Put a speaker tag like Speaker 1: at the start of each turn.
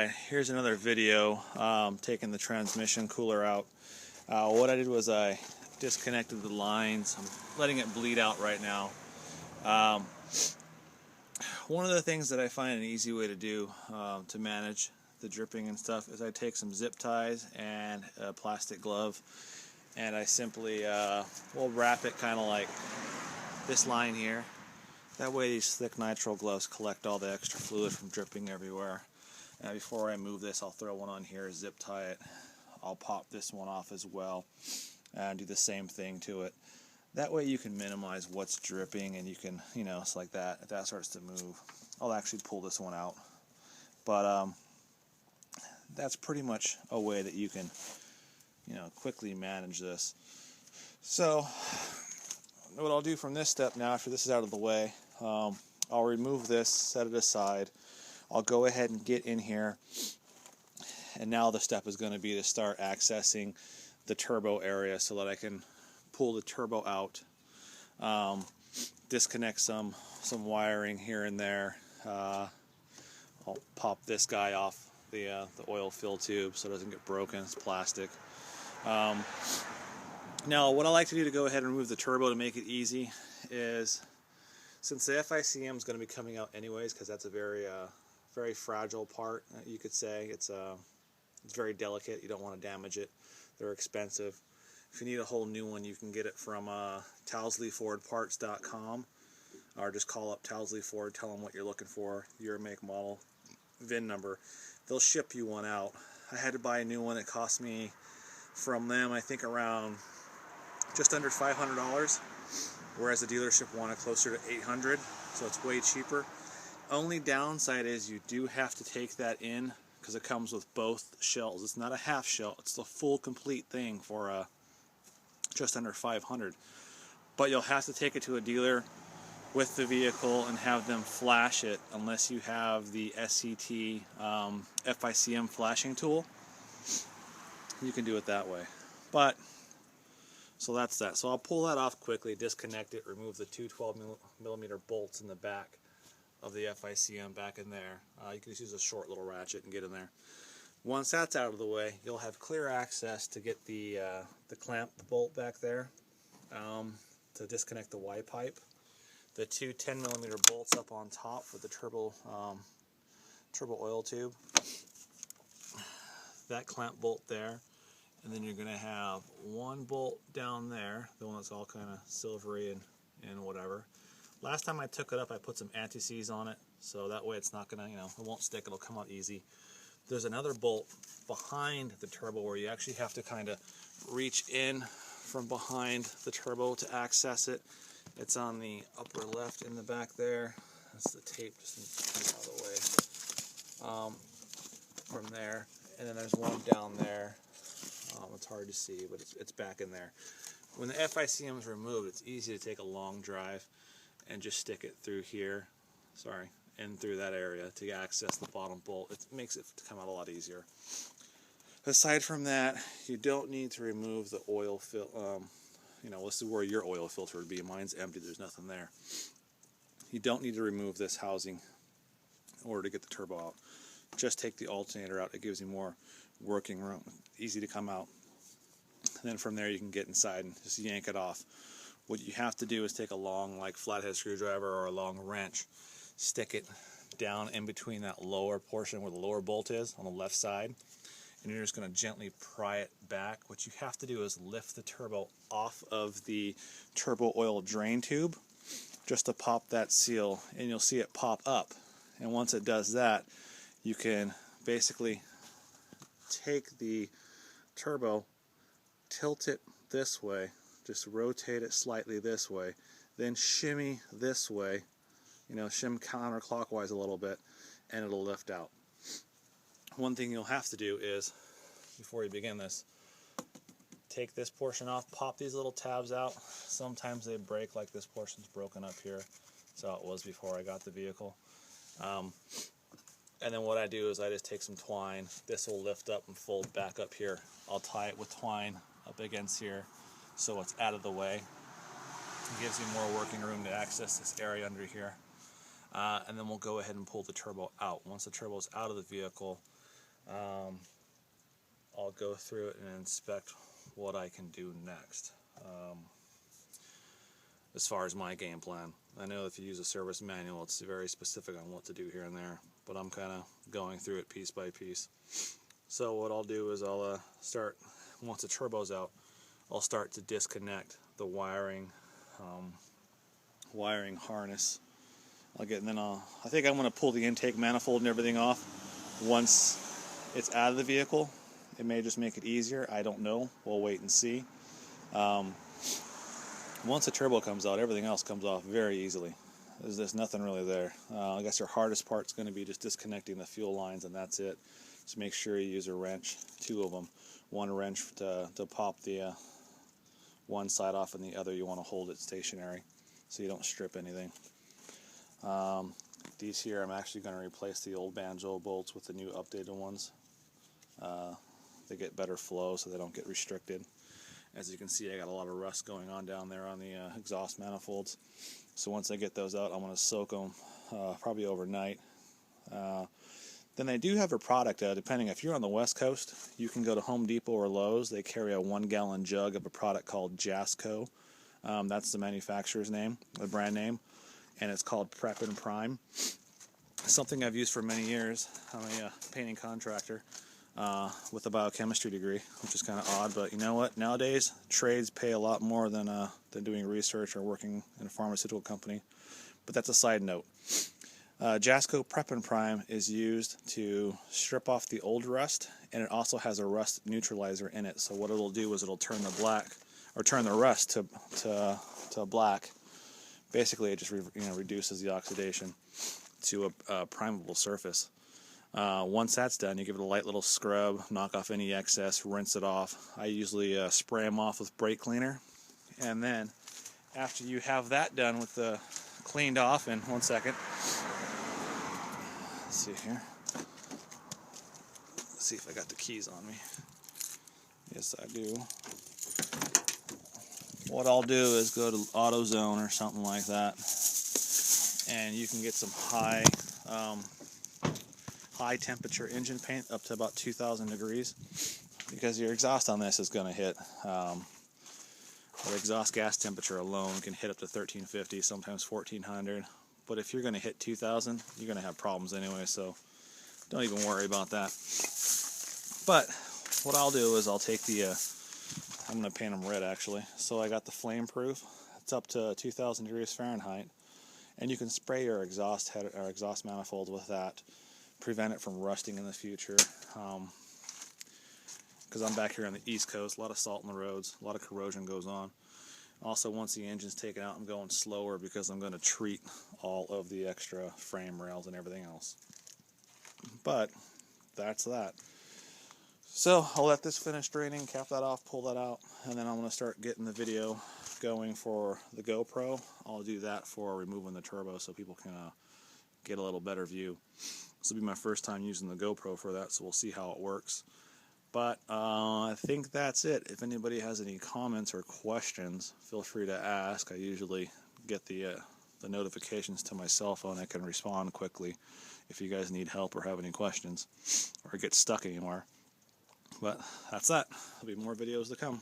Speaker 1: Alright, here's another video taking the transmission cooler out. What I did was I disconnected the lines. I'm letting it bleed out right now. One of the things that I find an easy way to do to manage the dripping and stuff is I take some zip ties and a plastic glove, and I simply will wrap it kind of like this line here. That way these thick nitrile gloves collect all the extra fluid from dripping everywhere. Now before I move this, I'll throw one on here, zip tie it. I'll pop this one off as well and do the same thing to it. That way you can minimize what's dripping, and you can, it's like that. If that starts to move, I'll actually pull this one out. But that's pretty much a way that you can, quickly manage this. So what I'll do from this step now, after this is out of the way, I'll remove this, set it aside. I'll go ahead and get in here, and now the step is going to be to start accessing the turbo area so that I can pull the turbo out, disconnect some wiring here and there. I'll pop this guy off the oil fill tube so it doesn't get broken. It's plastic. Now what I like to do to go ahead and remove the turbo to make it easy is, since the FICM is going to be coming out anyways, because that's a very fragile part, you could say. It's very delicate. You don't want to damage it. They're expensive. If you need a whole new one, you can get it from TowsleyFordParts.com, or just call up Towsley Ford, tell them what you're looking for, your make, model, VIN number. They'll ship you one out. I had to buy a new one. It cost me from them, I think, around just under $500, whereas the dealership wanted closer to $800, so it's way cheaper. Only downside is you do have to take that in, because it comes with both shells. It's not a half shell, it's the full complete thing for just under $500. But you'll have to take it to a dealer with the vehicle and have them flash it, unless you have the SCT FICM flashing tool. You can do it that way. But so that's that. So I'll pull that off quickly, disconnect it, remove the two 12mm bolts in the back of the FICM back in there. You can just use a short little ratchet and get in there. Once that's out of the way, you'll have clear access to get the clamp bolt back there to disconnect the Y pipe. The two 10mm bolts up on top with the turbo oil tube. That clamp bolt there. And then you're going to have one bolt down there, the one that's all kind of silvery and whatever. Last time I took it up, I put some anti-seize on it, so that way it's not going to, it won't stick, it'll come out easy. There's another bolt behind the turbo where you actually have to kind of reach in from behind the turbo to access it. It's on the upper left in the back there. That's the tape, just out of the way. From there, and then there's one down there. It's hard to see, but it's back in there. When the FICM is removed, it's easy to take a long drive and just stick it through here, and through that area to access the bottom bolt. It makes it come out a lot easier. Aside from that, you don't need to remove the oil this is where your oil filter would be. Mine's empty, there's nothing there. You don't need to remove this housing in order to get the turbo out. Just take the alternator out. It gives you more working room, easy to come out. And then from there you can get inside and just yank it off. What you have to do is take a long, flathead screwdriver or a long wrench, stick it down in between that lower portion where the lower bolt is on the left side, and you're just going to gently pry it back. What you have to do is lift the turbo off of the turbo oil drain tube just to pop that seal, and you'll see it pop up. And once it does that, you can basically take the turbo, tilt it this way, just rotate it slightly this way, then shimmy this way, shim counterclockwise a little bit, and it'll lift out. One thing you'll have to do is, before you begin this, take this portion off, pop these little tabs out. Sometimes they break, like this portion's broken up here. That's how it was before I got the vehicle. And then what I do is I just take some twine. This will lift up and fold back up here. I'll tie it with twine up against here so it's out of the way. It gives you more working room to access this area under here. And then we'll go ahead and pull the turbo out. Once the turbo's out of the vehicle, I'll go through it and inspect what I can do next. As far as my game plan, I know if you use a service manual, it's very specific on what to do here and there, but I'm kind of going through it piece by piece. So what I'll do is I'll start, once the turbo's out, I'll start to disconnect the wiring harness. I think I'm going to pull the intake manifold and everything off once it's out of the vehicle. It may just make it easier. I don't know. We'll wait and see. Once the turbo comes out, everything else comes off very easily. There's nothing really there. I guess your hardest part's going to be just disconnecting the fuel lines, and that's it. Just make sure you use a wrench, 2 of them. One wrench to pop the one side off, and the other you want to hold it stationary so you don't strip anything. These here, I'm actually going to replace the old banjo bolts with the new updated ones. They get better flow so they don't get restricted. As you can see, I got a lot of rust going on down there on the exhaust manifolds. So once I get those out, I'm going to soak them probably overnight. Then they do have a product, depending if you're on the West Coast, you can go to Home Depot or Lowe's. They carry a 1-gallon jug of a product called Jasco. That's the manufacturer's name, the brand name, and it's called Prep and Prime. Something I've used for many years. I'm a painting contractor with a biochemistry degree, which is kind of odd, but you know what? Nowadays, trades pay a lot more than doing research or working in a pharmaceutical company. But that's a side note. Jasco Prep and Prime is used to strip off the old rust, and it also has a rust neutralizer in it. So what it'll do is it'll turn the rust to black. Basically, it just reduces the oxidation to a primable surface. Once that's done, you give it a light little scrub, knock off any excess, rinse it off. I usually spray them off with brake cleaner, and then after you have that done with the cleaned off, in 1 second. Let's see here. Let's see if I got the keys on me. Yes, I do. What I'll do is go to AutoZone or something like that, and you can get some high temperature engine paint up to about 2,000 degrees, because your exhaust on this is going to hit the exhaust gas temperature alone can hit up to 1350, sometimes 1400. But if you're going to hit 2000, you're going to have problems anyway, so don't even worry about that. But what I'll do is I'll take I'm going to paint them red actually. So I got the flame proof. It's up to 2000 degrees Fahrenheit, and you can spray your exhaust head or exhaust manifold with that, prevent it from rusting in the future. Because I'm back here on the East Coast, a lot of salt in the roads, a lot of corrosion goes on. Also, once the engine's taken out, I'm going slower because I'm going to treat all of the extra frame rails and everything else. But that's that. So I'll let this finish draining, cap that off, pull that out, and then I'm going to start getting the video going for the GoPro. I'll do that for removing the turbo so people can get a little better view. This will be my first time using the GoPro for that, so we'll see how it works. But I think that's it. If anybody has any comments or questions, feel free to ask. I usually get the notifications to my cell phone. I can respond quickly if you guys need help or have any questions or get stuck anywhere. But that's that. There'll be more videos to come.